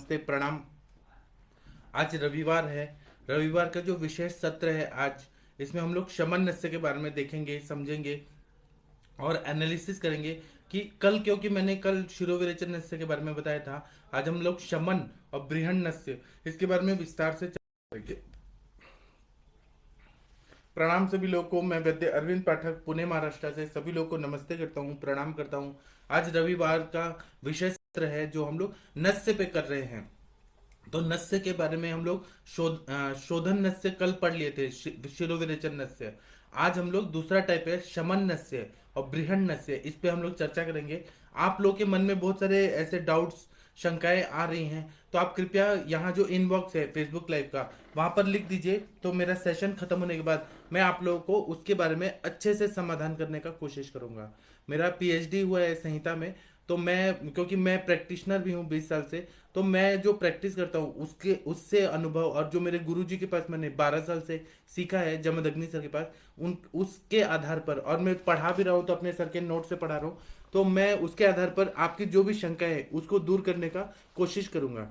नमस्ते प्रणाम। आज रविवार है। रविवार का जो विशेष सत्र है आज, इसमें हम लोग शमन नस्य के बारे में देखेंगे, समझेंगे और एनालिसिस करेंगे कि कल, क्योंकि मैंने कल शिरोविरेचन नस्य के बारे में बताया था, आज हम लोग शमन और बृहन नस्य इसके बारे में विस्तार से चर्चा करेंगे। प्रणाम सभी लोगों को। मैं वैद्य अरविंद पाठक पुणे महाराष्ट्र से सभी लोगों को नमस्ते करता हूँ, प्रणाम करता हूँ। आज रविवार का विषय सत्र है जो हम लोग नस्य पे कर रहे हैं। तो नस्य के बारे में हम लोग शोधन नस्य कल पढ़ लिए थे, शिरोविरेचन नस्य। आज हम लोग दूसरा टाइप है शमन नस्य और बृहन नस्य, इस पे हम लोग चर्चा करेंगे। आप लोग के मन में बहुत सारे ऐसे डाउट्स, शंकाएं आ रही हैं, तो आप कृपया यहाँ जो इनबॉक्स है फेसबुक लाइव का, वहां पर लिख दीजिए। तो मेरा सेशन खत्म होने के बाद मैं आप लोगों को उसके बारे में अच्छे से समाधान करने का कोशिश करूंगा। मेरा पीएचडी हुआ है संहिता में, तो मैं, क्योंकि मैं प्रैक्टिशनर भी हूँ 20 साल से, तो मैं जो प्रैक्टिस करता हूँ उसके उससे अनुभव, और जो मेरे गुरुजी के पास मैंने 12 साल से सीखा है, जमदग्नि सर के पास, उन उसके आधार पर, और मैं पढ़ा भी रहा हूँ तो अपने सर के नोट से पढ़ा रहा हूँ, तो मैं उसके आधार पर आपकी जो भी शंका है उसको दूर करने का कोशिश करूंगा।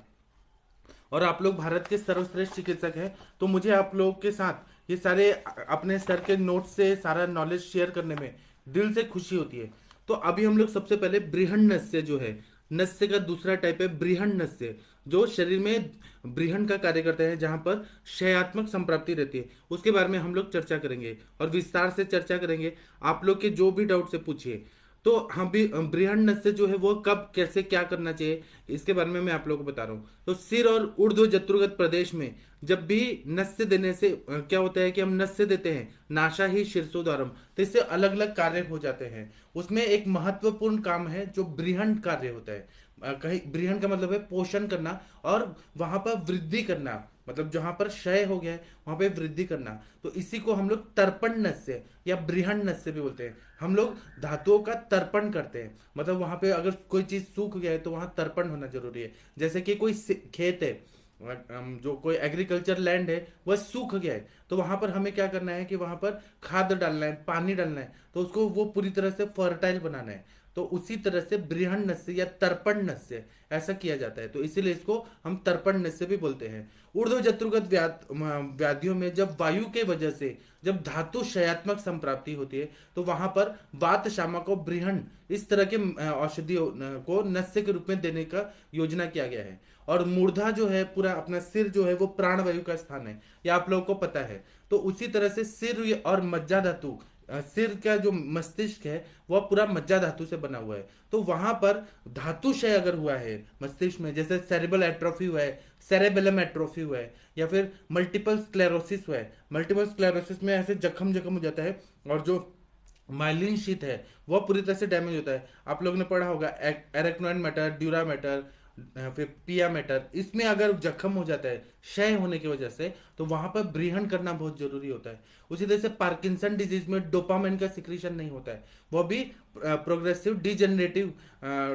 और आप लोग भारत के सर्वश्रेष्ठ चिकित्सक हैं, तो मुझे आप लोगों के साथ ये सारे अपने सर के नोट से सारा नॉलेज शेयर करने में दिल से खुशी होती है। तो अभी हम लोग सबसे पहले बृहन नस्य जो है, नस्य का दूसरा टाइप है बृहन नस्य, जो शरीर में बृहन का कार्य करता है, जहां पर क्षयात्मक संप्राप्ति रहती है, उसके बारे में हम लोग चर्चा करेंगे और विस्तार से चर्चा करेंगे। आप लोग के जो भी डाउट से पूछिए। तो हम भी बृहन नस्य जो है वो कब कैसे क्या करना चाहिए, इसके बारे में मैं आप लोगों को बता रहा हूँ। तो सिर और ऊर्ध्व जत्रुगत प्रदेश में जब भी नस्य देने से क्या होता है कि हम नस्य देते हैं, नाशा ही शीर्षोद्वारम, तो इससे अलग अलग कार्य हो जाते हैं। उसमें एक महत्वपूर्ण काम है जो बृहन कार्य होता है। कहीं बृहन का मतलब है पोषण करना और वहां पर वृद्धि करना, मतलब जहां पर क्षय हो गया है वहां पे वृद्धि करना। तो इसी को हम लोग तर्पण नस्य या बृहन नस्य भी बोलते हैं। हम लोग धातुओं का तर्पण करते हैं, मतलब वहां पे अगर कोई चीज सूख गया है तो वहां तर्पण होना जरूरी है। जैसे कि कोई खेत है, जो कोई एग्रीकल्चर लैंड है वह सूख गया है, तो वहां पर हमें क्या करना है कि वहां पर खाद डालना है, पानी डालना है, तो उसको वो पूरी तरह से फर्टाइल बनाना है। तो उसी तरह से बृहन नस्य या तर्पण नस्य ऐसा किया जाता है, तो इसीलिए इसको हम तर्पण नस्य भी बोलते हैं। ऊर्ध्व जत्रुगत व्याधियों में जब वायु के वजह से जब धातु क्षयात्मक संप्राप्ति होती है, तो वहां पर वात शामक और बृहन इस तरह के औषधियों को नस्य के रूप में देने का योजना किया गया है। और मूर्धा जो है, पूरा अपना सिर जो है वो प्राणवायु का स्थान है, ये आप लोगों को पता है। तो उसी तरह से सिर और मज्जा धातु, सिर का जो मस्तिष्क है वह पूरा मज्जा धातु से बना हुआ है। तो वहां पर धातु क्षय अगर हुआ है मस्तिष्क में, जैसे सेरेबल एट्रोफी हुआ है, सेरेबेलम एट्रोफी हुआ है, या फिर मल्टीपल स्क्लेरोसिस हुआ है। मल्टीपल स्क्लेरोसिस में ऐसे जख्म जख्म हो जाता है, और जो माइलिन शीथ है वह पूरी तरह से डैमेज होता है। आप लोगों ने पढ़ा होगा एरेक्नोइड मैटर, ड्यूरा मैटर, फिर पिया मैटर, इसमें अगर जख्म हो जाता है क्षय होने की वजह से, तो वहां पर ब्रीहन करना बहुत जरूरी होता है। उसी तरह से पार्किंसन डिजीज में डोपामाइन का सिक्रीशन नहीं होता है, वह भी प्रोग्रेसिव डिजेनरेटिव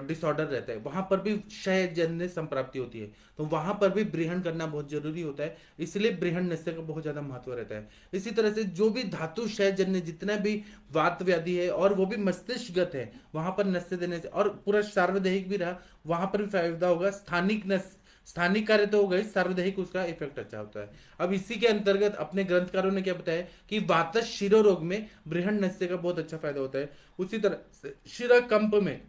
डिसऑर्डर रहता है, वहां पर भी क्षय जन्य संप्राप्ति होती है, तो वहां पर भी ब्रीहन करना बहुत जरूरी होता है। इसलिए ब्रीहन नस्य का बहुत ज्यादा महत्व रहता है। इसी तरह से जो भी धातु क्षय जन्य जितना भी वात व्याधि है और वो भी मस्तिष्कगत है, वहां पर नस्य देने से, और पूरा सार्वदेहिक भी रहा, वहां पर भी फायदा होगा। स्थानिक नस्य, स्थानिक कार्य तो हो गई, सार्वदेहिक उसका इफेक्ट अच्छा होता है। अब इसी के अंतर्गत अपने ग्रंथकारों ने क्या बताया कि वातज शिरो रोग में बृहन नस्य का बहुत अच्छा फायदा होता है। उसी तरह से शिरा कंप में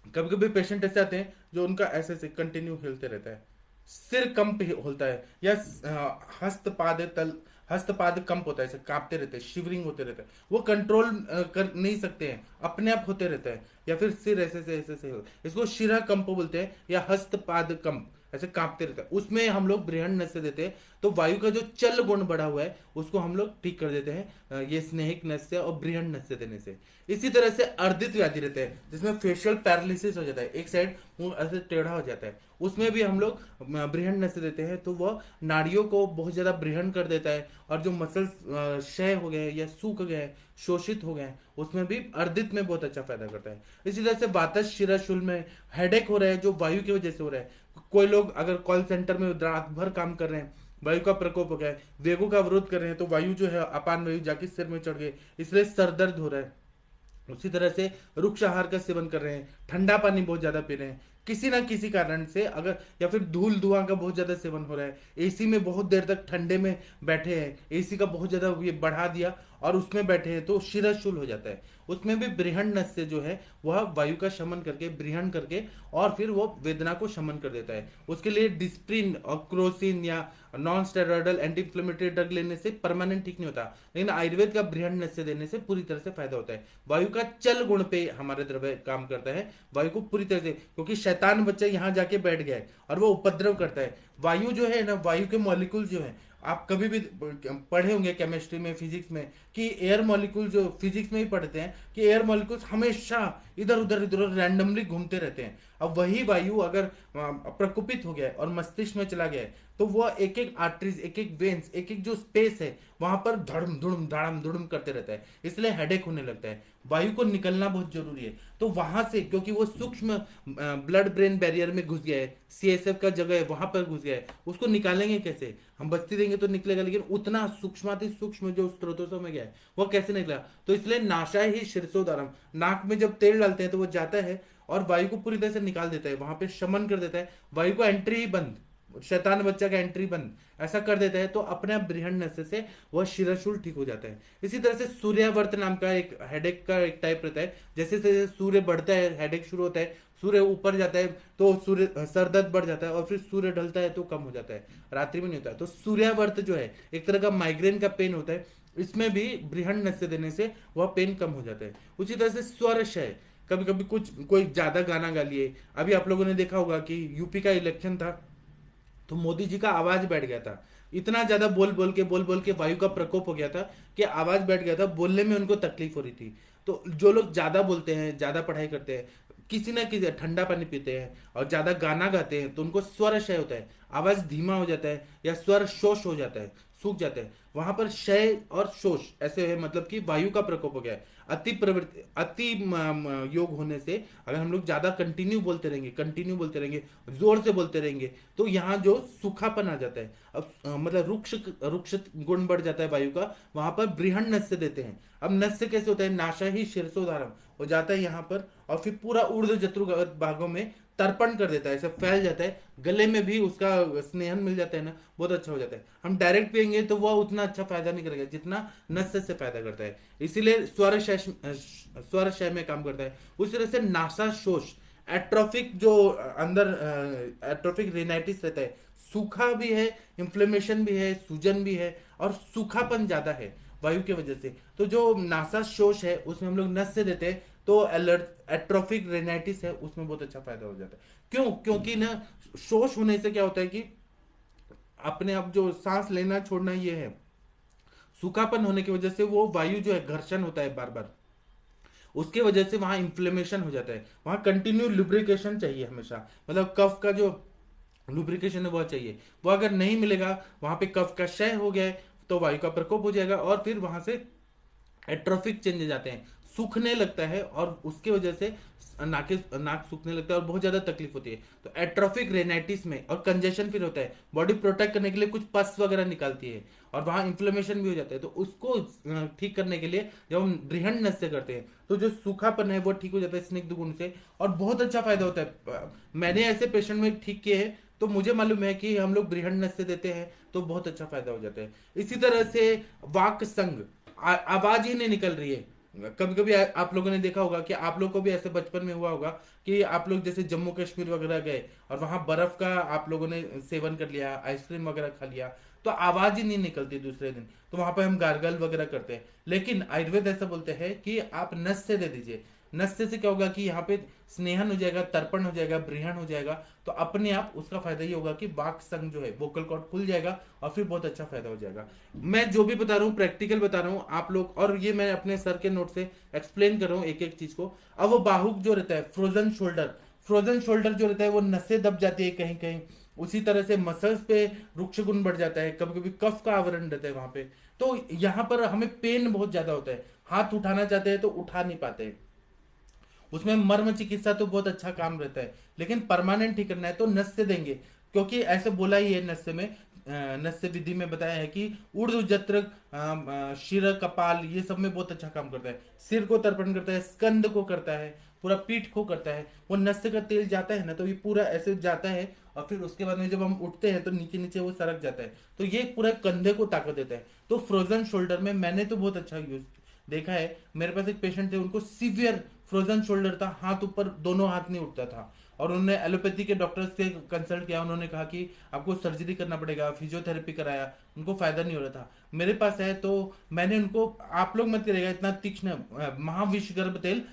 कभी कभी पेशेंट ऐसे आते हैं जो उनका ऐसे ऐसे कंटिन्यू हिलते रहता है, सिर कंप होता है, या हस्तपाद तल, हस्तपाद कंप होता है, ऐसे कांपते रहते हैं, शिवरिंग होते रहते हैं, वो कंट्रोल कर नहीं सकते हैं, अपने आप होते रहता है। या फिर सिर ऐसे हो, इसको शिरा कंप बोलते हैं, या हस्तपाद कंप, ऐसे कांपते रहता है, उसमें हम लोग बृहन नस्य देते हैं। तो वायु का जो चल गुण बढ़ा हुआ है उसको हम लोग ठीक कर देते हैं, ये स्नेहिक नस्य और बृहन नस्य देने से। इसी तरह से अर्धित व्याधि रहते हैं जिसमें फेशियल पैरालिसिस हो जाता है, एक साइड मुंह ऐसे टेढ़ा हो जाता है, उसमें भी हम लोग बृहन नस्य देते हैं, तो वह नाड़ियों को बहुत ज्यादा बृहन कर देता है, और जो मसल्स क्षय हो गए या सूख गए, शोषित हो गए, उसमें भी अर्धित में बहुत अच्छा फायदा करता है। इसी तरह से वातज शिराशूल में हेडेक हो रहा है जो वायु की वजह से हो रहा है, कोई लोग अगर कॉल सेंटर में रात भर काम कर रहे हैं, वायु का प्रकोप हो गया है, वेगों का विरोध कर रहे हैं, तो वायु जो है अपान वायु जाके सिर में चढ़ गई, इसलिए सर दर्द हो रहा है। उसी तरह से रुक्ष आहार का सेवन कर रहे हैं, ठंडा पानी बहुत ज्यादा पी रहे हैं, किसी ना किसी कारण से, अगर या फिर धूल धुआं का बहुत ज्यादा सेवन हो रहा है, एसी में बहुत देर तक ठंडे में बैठे हैं, एसी का बहुत ज्यादा ये बढ़ा दिया और उसमें बैठे हैं, तो शिरशूल हो जाता है। उसमें भी बृहण नस से जो है वह वायु का शमन करके, बृहण करके, और फिर वो वेदना को शमन कर देता है। उसके लिए डिस्प्रिन और क्रोसिन या non steroidal anti inflammatory drug लेने से परमानेंट ठीक नहीं होता, लेकिन आयुर्वेद का बृहण नस्य देने से पूरी तरह से फायदा होता है। वायु का चल गुण पे हमारे द्रव्य काम करता है, वायु को पूरी तरह से, क्योंकि शैतान बच्चा यहाँ जाके बैठ गया है और वो उपद्रव करता है। वायु जो है ना, वायु के मॉलिक्यूल जो है, आप कभी भी पढ़े होंगे केमिस्ट्री में, फिजिक्स में, कि एयर मॉलिक्यूल, जो फिजिक्स में ही पढ़ते हैं कि एयर मॉलिक्यूल्स हमेशा इधर उधर रैंडमली घूमते रहते हैं। अब वही वायु अगर प्रकुपित हो गया है और मस्तिष्क में चला गया है, तो वह एक एक आर्टरीज, एक एक वेन्स, एक एक जो स्पेस है वहां पर धड़म धुड़म करते रहता है, इसलिए हेडेक होने लगता है। वायु को निकलना बहुत जरूरी है। तो वहां से, क्योंकि वो सूक्ष्म ब्लड ब्रेन बैरियर में घुस गया है, सीएसएफ का जगह है वहां पर घुस गया है, उसको निकालेंगे कैसे? हम बस्ती देंगे तो निकलेगा, लेकिन उतना सूक्ष्माति सूक्ष्म जो स्त्रोतों में गया है वो कैसे निकला? तो इसलिए नाशा ही शीर्षोदारम, नाक में जब तेल डालते हैं तो वो जाता है और वायु को पूरी तरह से निकाल देता है, वहां पे शमन कर देता है, वायु को एंट्री ही बंद, शैतान बच्चा का एंट्री बंद, ऐसा कर देता है। तो अपने आप बृहण नस्य से वह शिरशूल ठीक हो जाता है। इसी तरह से सूर्यावर्त नाम का एक हेडेक का एक टाइप रहता है, जैसे जैसे सूर्य बढ़ता है हेडेक शुरू होता है, सूर्य ऊपर जाता है तो सूर्य सर दर्द बढ़ जाता है, और फिर सूर्य ढलता है तो कम हो जाता है, रात्रि में नहीं होता है। तो सूर्यावर्त जो है एक तरह का माइग्रेन का पेन होता है, इसमें भी बृहण नस्य देने से वह पेन कम हो जाता है। उसी तरह से स्वर क्षय, कभी कभी कुछ कोई ज्यादा गाना गा लिए, अभी आप लोगों ने देखा होगा कि यूपी का इलेक्शन था, तो मोदी जी का आवाज बैठ गया था, इतना ज्यादा बोल बोल के वायु का प्रकोप हो गया था कि आवाज बैठ गया था, बोलने में उनको तकलीफ हो रही थी। तो जो लोग ज्यादा बोलते हैं, ज्यादा पढ़ाई करते हैं, किसी ना किसी ठंडा पानी पीते हैं और ज्यादा गाना गाते हैं, तो उनको स्वर क्षय होता है, आवाज धीमा हो जाता है या स्वर शोष हो जाता है, सूख जाते हैं। वहां पर क्षय और शोष ऐसे है, मतलब कि वायु का प्रकोप हो गया है। अति प्रवृत्ति, अति योग होने से अगर हम लोग ज्यादा कंटिन्यू बोलते रहेंगे, जोर से बोलते रहेंगे, तो यहाँ जो सूखापन आ जाता है, अब मतलब रुक्ष रुक्ष गुण बढ़ जाता है वायु का, वहां पर बृहण नस्य देते हैं। अब नस्य कैसे होता है? नाशा ही शीर्षोधारम हो जाता है यहाँ पर, और फिर पूरा ऊर्ध्व जत्रुगत भागों में तर्पण कर देता है, ऐसे फैल जाता है, गले में भी उसका स्नेहन मिल जाता है ना, बहुत अच्छा हो जाता है। हम डायरेक्ट पियेंगे तो वह उतना अच्छा फायदा नहीं करेगा जितना नस्य से फायदा करता है, इसीलिए स्वर क्षय में काम करता है। उसी तरह से नासा शोष, एट्रोफिक जो अंदर एट्रोफिक रिनाइटिस रहता है, सूखा भी है, इंफ्लेमेशन भी है, सूजन भी है, और सूखापन ज्यादा है वायु की वजह से। तो जो नासा शोष है उसमें हम लोग नस से देते हैं, तो एट्रोफिक रेनाइटिस है उसमें बहुत अच्छा फायदा हो जाता है। क्यों? क्योंकि ना शोष होने से क्या होता है कि अपने आप जो सांस लेना छोड़ना ये है, सूखापन होने की वजह से वो वायु जो है घर्षण होता है बार बार, उसके वजह से वहां इन्फ्लेमेशन हो जाता है। वहां कंटिन्यू लुब्रिकेशन चाहिए हमेशा, मतलब कफ का जो लुब्रिकेशन है वो चाहिए, वो अगर नहीं मिलेगा, वहां पे कफ का क्षय हो गया है तो वायु का प्रकोप हो जाएगा, और फिर वहां से एट्रोफिक चेंजेस आते हैं, सूखने लगता है, और उसके वजह से नाक सूखने लगता है और बहुत ज्यादा तकलीफ होती है। तो एट्रोफिक रेनाइटिस में और कंजेशन फिर होता है, बॉडी प्रोटेक्ट करने के लिए कुछ पस वगैरह निकालती है, और वहां इन्फ्लेमेशन भी हो जाता है। तो उसको ठीक करने के लिए जब हम बृहण नस्य करते हैं तो जो सूखापन है वो ठीक हो जाता है स्निग्ध गुण से, और बहुत अच्छा फायदा होता है। मैंने ऐसे पेशेंट में ठीक किए हैं, तो मुझे मालूम है कि हम लोग बृहण नस्य देते हैं तो बहुत अच्छा फायदा हो जाता है। इसी तरह से वाक संग, आवाज ही नहीं निकल रही है। कभी कभी आप लोगों ने देखा होगा कि आप लोग को भी ऐसे बचपन में हुआ होगा कि आप लोग जैसे जम्मू कश्मीर वगैरह गए और वहां बर्फ का आप लोगों ने सेवन कर लिया, आइसक्रीम वगैरह खा लिया, तो आवाज ही नहीं निकलती दूसरे दिन, तो वहां पे हम गार्गल वगैरह करते हैं। लेकिन आयुर्वेद ऐसा बोलते हैं कि आप नस से दे दीजिए। नस्य से क्या होगा कि यहाँ पे स्नेहन हो जाएगा, तर्पण हो जाएगा, बृहण हो जाएगा, तो अपने आप उसका फायदा ये होगा कि वाक संघ जो है, वोकल कॉर्ड खुल जाएगा, और फिर बहुत अच्छा फायदा हो जाएगा। मैं जो भी बता रहा हूँ प्रैक्टिकल बता रहा हूँ आप लोग, और ये मैं अपने सर के नोट से एक्सप्लेन कर रहा हूँ एक एक चीज को। अब वो बाहुक जो रहता है, फ्रोजन शोल्डर जो रहता है, वो नसें दब जाती है कहीं कहीं, उसी तरह से मसल्स पे रुक्ष गुण बढ़ जाता है, कभी कभी कफ का आवरण रहता है वहां पे, तो यहाँ पर हमें पेन बहुत ज्यादा होता है, हाथ उठाना चाहते हैं तो उठा नहीं पाते। उसमें मर्म चिकित्सा तो बहुत अच्छा काम रहता है, लेकिन परमानेंट ठीक करना है तो नस्य देंगे, क्योंकि ऐसे बोला ही है नस्य में, नस्य विधि में बताया है कि ऊर्ध्व जत्र शिर कपाल ये सब में बहुत अच्छा काम करता है, सिर को तर्पण करता है, स्कंद को करता है, पूरा पीठ को करता है, वो नस का तेल जाता है ना तो ये पूरा ऐसे जाता है, और फिर उसके बाद में जब हम उठते हैं तो नीचे नीचे वो सरक जाता है, तो ये पूरा कंधे को ताकत देता है। तो फ्रोजन शोल्डर में मैंने तो बहुत अच्छा यूज देखा है। मेरे पास एक पेशेंट थे, उनको सीवियर फ्रोजन शोल्डर था, हाथ ऊपर दोनों हाथ नहीं उठता था, और उन्होंने एलोपैथी के डॉक्टर से कंसल्ट किया, उन्होंने कहा कि आपको सर्जरी करना पड़ेगा, फिजियोथेरेपी कराया, उनको फायदा नहीं हो रहा था। मेरे पास है तो मैंने उनको, आप लोग मत करिएगा इतना तीक्ष्ण, महाविषगर्भ तेल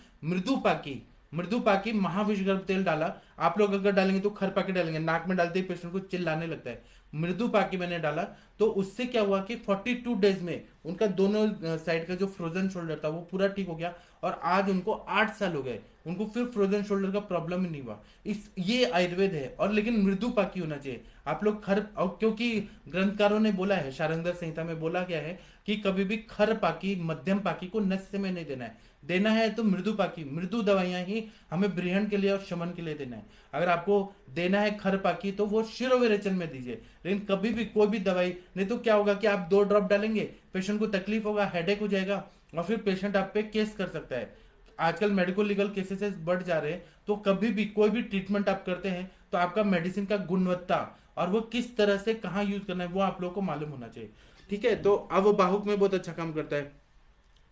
मृदुपाकी महाविषगर्भ तेल डाला। आप लोग अगर डालेंगे तो खरपाके डालेंगे, नाक में डालते ही पेशेंट को चिल्लाने लगता है। मृदुपाकी मैंने डाला, तो उससे क्या हुआ कि 42 डेज में उनका दोनों साइड का जो फ्रोजन शोल्डर था वो पूरा ठीक हो गया, और आज उनको 8 साल हो गए, उनको फिर फ्रोजन शोल्डर का प्रॉब्लम ही नहीं हुआ। इस ये आयुर्वेद है, और लेकिन मृदुपाकी होना चाहिए। आप लोग और क्योंकि ग्रंथकारों ने बोला है, शारंगधर संहिता में बोला गया है कि कभी भी खर पाकी मध्यम पाकी को नस्य में नहीं देना है। देना है तो मृदु पाकी, मृदु दवाइयां ही हमें ब्रीहन के लिए और शमन के लिए देना है। अगर आपको देना है खर पाकी तो वो शिरोविरेचन में दीजिए, लेकिन कभी भी कोई भी दवाई नहीं तो क्या होगा कि आप 2 ड्रॉप डालेंगे, पेशेंट को तकलीफ होगा, हेडेक हो जाएगा, और फिर पेशेंट आप पे केस कर सकता है। आजकल मेडिको लीगल केसेस बढ़ जा रहे हैं, तो कभी भी कोई भी ट्रीटमेंट आप करते हैं तो आपका मेडिसिन का गुणवत्ता और वो किस तरह से कहाँ यूज करना है वो आप लोगों को मालूम होना चाहिए। ठीक है, तो अब वो बाहुक में बहुत अच्छा काम करता है।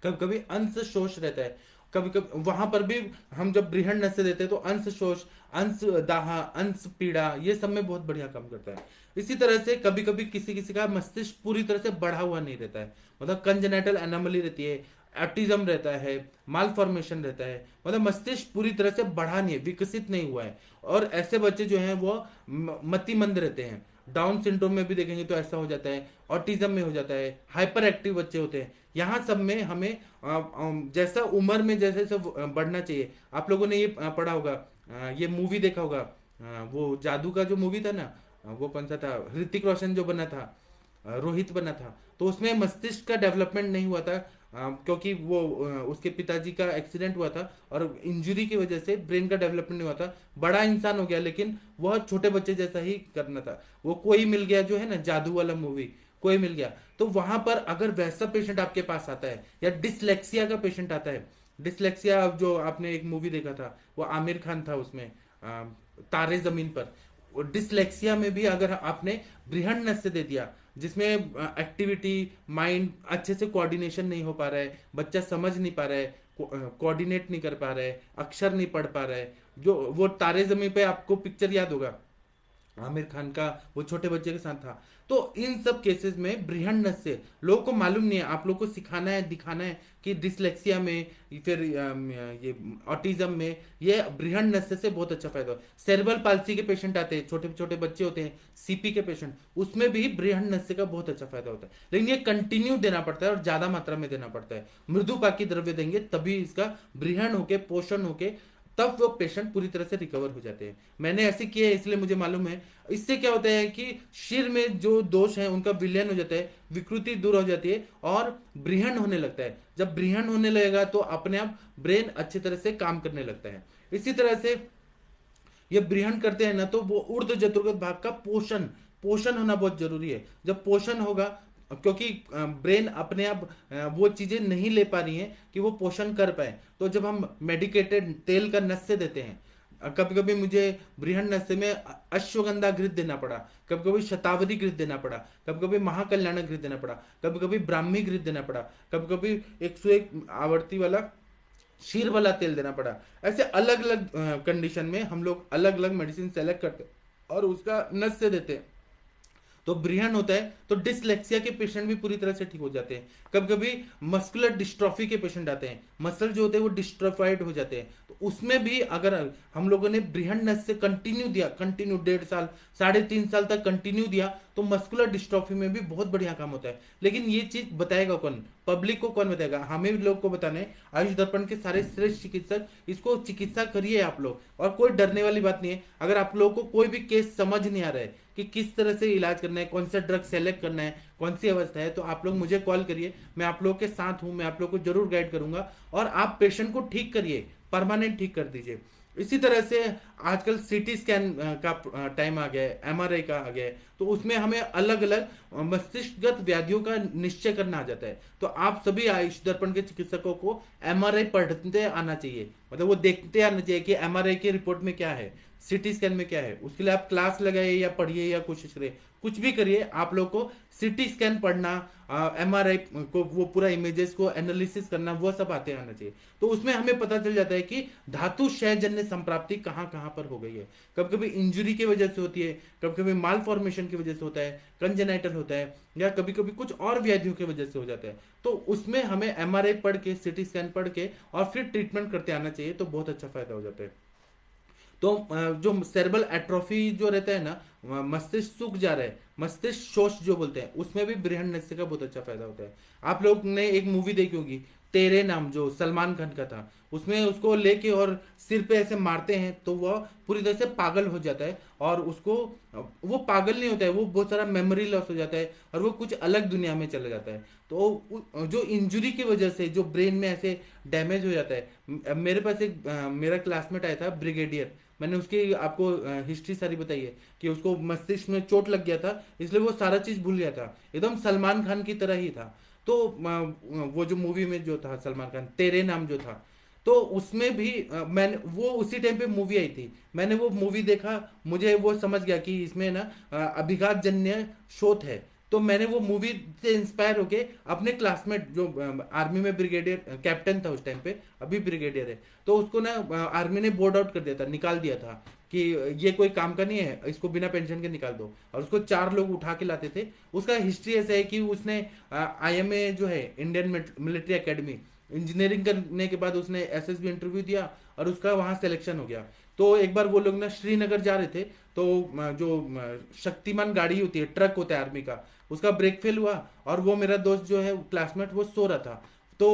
कभी कभी अंश शोष रहता है, कभी कभी वहां पर भी हम जब बृहण नस से देते हैं तो अंश शोष, अंश दाह, अंश पीड़ा, ये सब में बहुत बढ़िया काम करता है। इसी तरह से कभी कभी किसी किसी का मस्तिष्क पूरी तरह से बढ़ा हुआ नहीं रहता है, मतलब कंजेनेटल एनोमली रहती है, ऑटिज्म रहता है, माल फॉर्मेशन रहता है, मतलब मस्तिष्क पूरी तरह से बढ़ा नहीं है, विकसित नहीं हुआ है, और ऐसे बच्चे जो हैं वो मतिमंद रहते हैं। डाउन सिंड्रोम में भी देखेंगे तो ऐसा हो जाता है, ऑटिज्म में हो जाता है, हाइपर एक्टिव बच्चे होते हैं। यहाँ सब में हमें जैसा उम्र में जैसे सब बढ़ना चाहिए। आप लोगों ने ये पढ़ा होगा, ये मूवी देखा होगा, वो जादू का जो मूवी था ना, वो कौन सा था, ऋतिक रोशन जो बना था, रोहित बना था, तो उसमें मस्तिष्क का डेवलपमेंट नहीं हुआ था, क्योंकि वो उसके पिताजी का एक्सीडेंट हुआ था और इंजरी की वजह से ब्रेन का डेवलपमेंट नहीं हुआ था। बड़ा इंसान हो गया लेकिन वह छोटे बच्चे जैसा ही करना था। वो कोई मिल गया जो है ना, जादू वाला मूवी, कोई मिल गया, तो वहां पर अगर वैसा पेशेंट आपके पास आता है, या डिसलेक्सिया का पेशेंट आता है, डिसलेक्सिया जो आपने एक मूवी देखा था, वो आमिर खान था उसमें, तारे जमीन पर, डिसलेक्सिया में भी अगर आपने बृहण नस से दे दिया, जिसमें एक्टिविटी, माइंड अच्छे से कोऑर्डिनेशन नहीं हो पा रहा है, बच्चा समझ नहीं पा रहा है, कोऑर्डिनेट नहीं कर पा रहा है, अक्षर नहीं पढ़ पा रहा है, जो वो तारे जमीन पे आपको पिक्चर याद होगा, आमिर खान का वो छोटे बच्चे के साथ था। तो इन सब केसेस में बृहण नस से लोगों को मालूम नहीं है, आप लोगों को सिखाना है, दिखाना है कि डिसलेक्सिया में, फिर ये ऑटिज्म में ये बृहण नस से बहुत अच्छा फायदा हो। सेरेब्रल पाल्सी के पेशेंट आते हैं, छोटे छोटे बच्चे होते हैं, सीपी के पेशेंट, उसमें भी बृहण नस का बहुत अच्छा फायदा होता है, लेकिन ये कंटिन्यू देना पड़ता है और ज्यादा मात्रा में देना पड़ता है। मृदुपाकी द्रव्य देंगे तभी इसका बृहण होके, पोषण होके, तब वो पेशेंट पूरी तरह से रिकवर हो जाते हैं। मैंने ऐसे किए है इसलिए मुझे मालूम है। इससे क्या होता है कि शिर में जो दोष है उनका विलयन हो जाता है, विकृति दूर हो जाती है और बृहण होने लगता है। जब बृहण होने लगेगा तो अपने आप ब्रेन अच्छी तरह से काम करने लगता है। इसी तरह से ये बृहण करते हैं ना, तो वो ऊर्ध्व जतुर्गत भाग का पोषण पोषण होना बहुत जरूरी है। जब पोषण होगा, क्योंकि ब्रेन अपने आप वो चीजें नहीं ले पा रही है कि वो पोषण कर पाए, तो जब हम मेडिकेटेड तेल का नस्य देते हैं, कभी कभी मुझे बृहण नस्य में अश्वगंधा घृत देना पड़ा, कभी कभी शतावरी घृत देना पड़ा, कभी कभी महाकल्याण घृत देना पड़ा, कभी कभी ब्राह्मी घृत देना पड़ा, कभी कभी 101 आवर्ती वाला शीर वाला तेल देना पड़ा। ऐसे अलग अलग कंडीशन में हम लोग अलग अलग मेडिसिन सेलेक्ट करते हैं और उसका नस्य देते हैं, तो बृहण होता है। तो डिसलेक्सिया के पेशेंट भी पूरी तरह से ठीक हो जाते हैं। कभी कभी मस्कुलर डिस्ट्रॉफी के पेशेंट आते हैं, मसल जो होते हैं वो डिस्ट्रॉफाइड हो जाते हैं, तो उसमें भी अगर हम लोगों ने बृहण नस से कंटिन्यू दिया, कंटिन्यू 1.5 साल 3.5 साल तक कंटिन्यू दिया, तो मस्कुलर डिस्ट्रॉफी में भी बहुत बढ़िया काम होता है। लेकिन ये चीज बताएगा कौन, पब्लिक को कौन बताएगा, हमें लोग को बताने। आयुष दर्पण के सारे श्रेष्ठ चिकित्सक, इसको चिकित्सा करिए आप लोग, और कोई डरने वाली बात नहीं है। अगर आप लोगों को कोई भी केस समझ नहीं आ रहा है कि किस तरह से इलाज करना है, कौन सा ड्रग सेलेक्ट करना है, कौन सी अवस्था है, तो आप लोग मुझे कॉल करिए, मैं आप लोगों के साथ हूं, मैं आप लोगों को जरूर गाइड करूंगा, और आप पेशेंट को ठीक करिए, परमानेंट ठीक कर दीजिए। इसी तरह से आजकल सीटी स्कैन का टाइम आ गया है, एमआरआई का आ गया है, तो उसमें हमें अलग अलग मस्तिष्कगत व्याधियों का निश्चय करना आ जाता है। तो आप सभी आयुष दर्पण के चिकित्सकों को एमआरआई पढ़ते आना चाहिए, मतलब वो देखते आना चाहिए कि एमआरआई की रिपोर्ट में क्या है, सिटी स्कैन में क्या है। उसके लिए आप क्लास लगाइए या पढ़िए या कोशिश करिए, कुछ भी करिए, आप लोग को सिटी स्कैन पढ़ना, एमआरआई को वो पूरा इमेजेस को एनालिसिस करना, वो सब आते आना चाहिए। तो उसमें हमें पता चल जाता है कि धातु क्षयजन्य संप्राप्ति कहाँ कहाँ पर हो गई है। कभी कभी इंजुरी की वजह से होती है, कभी कभी माल फॉर्मेशन की वजह से होता है, कंजेनाइटल होता है, या कभी कभी कुछ और व्याधियों की वजह से हो जाता है। तो उसमें हमें एमआरआई पढ़ के, सिटी स्कैन पढ़ के और फिर ट्रीटमेंट करते आना चाहिए, तो बहुत अच्छा फायदा हो जाता है। तो जो सेरेब्रल एट्रोफी जो रहता है ना, मस्तिष्क सूख जा रहा है, मस्तिष्क शोष जो बोलते हैं, उसमें भी बृहन नस्य का बहुत अच्छा फायदा होता है। आप लोग ने एक मूवी देखी होगी, तेरे नाम, जो सलमान खान का था, उसमें उसको लेके और सिर पे ऐसे मारते हैं तो वह पूरी तरह से पागल हो जाता है, और उसको, वो पागल नहीं होता है, वो बहुत सारा मेमोरी लॉस हो जाता है और वो कुछ अलग दुनिया में चला जाता है। तो जो इंजुरी की वजह से जो ब्रेन में ऐसे डैमेज हो जाता है, मेरे पास एक मेरा क्लासमेट आया था ब्रिगेडियर, मैंने उसकी आपको हिस्ट्री सारी बताई है कि उसको मस्तिष्क में चोट लग गया था, इसलिए वो सारा चीज भूल गया था, एकदम सलमान खान की तरह ही था। तो वो जो मूवी में जो था सलमान खान, तेरे नाम जो था, तो उसमें भी मैंने वो उसी टाइम पे मूवी आई थी, मैंने वो मूवी देखा, मुझे वो समझ गया कि इसमें ना अभिघात जन्य शोथ है। तो मैंने वो मूवी से इंस्पायर होके अपने क्लासमेट जो आर्मी में ब्रिगेडियर कैप्टन था उस टाइम पे, अभी ब्रिगेडियर है, तो उसको ना आर्मी ने बोर्ड आउट कर दिया था, निकाल दिया था कि ये कोई काम का नहीं है, इसको बिना पेंशन के निकाल दो, और उसको 4 लोग उठा के लाते थे। उसका हिस्ट्री ऐसा है कि उसने आईएमए जो है, इंडियन मिलिट्री एकेडमी, इंजीनियरिंग करने के बाद उसने एसएसबी इंटरव्यू दिया और उसका वहां सिलेक्शन हो गया। तो एक बार वो लोग ना श्रीनगर जा रहे थे, तो जो शक्तिमान गाड़ी होती है, ट्रक होता है आर्मी का, उसका ब्रेक फेल हुआ, और वो मेरा दोस्त जो है क्लासमेट, वो सो रहा था। तो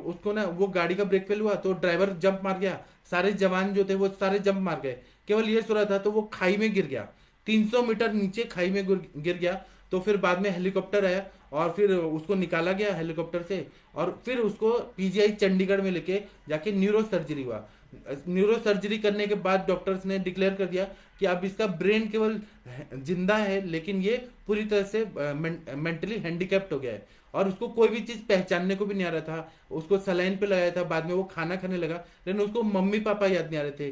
उसको ना वो गाड़ी का ब्रेक फेल हुआ, तो ड्राइवर जंप मार गया, सारे जवान जो थे वो सारे जंप मार गए, केवल ये सो रहा था, तो वो खाई में गिर गया, 300 मीटर नीचे खाई में गिर गया। तो फिर बाद में हेलीकॉप्टर आया और फिर उसको निकाला गया हेलीकॉप्टर से, और फिर उसको पीजीआई चंडीगढ़ में लेके जाके न्यूरो सर्जरी हुआ। न्यूरो सर्जरी करने के बाद डॉक्टर्स ने डिक्लेयर कर दिया कि अब इसका ब्रेन केवल जिंदा है, लेकिन ये पूरी तरह से मेंटली हैंडीकैप्ट हो गया है, और उसको कोई भी चीज पहचानने को भी नहीं आ रहा था। उसको सलाइन पे लगाया था, बाद में वो खाना खाने लगा, लेकिन उसको मम्मी पापा याद नहीं आ रहे थे,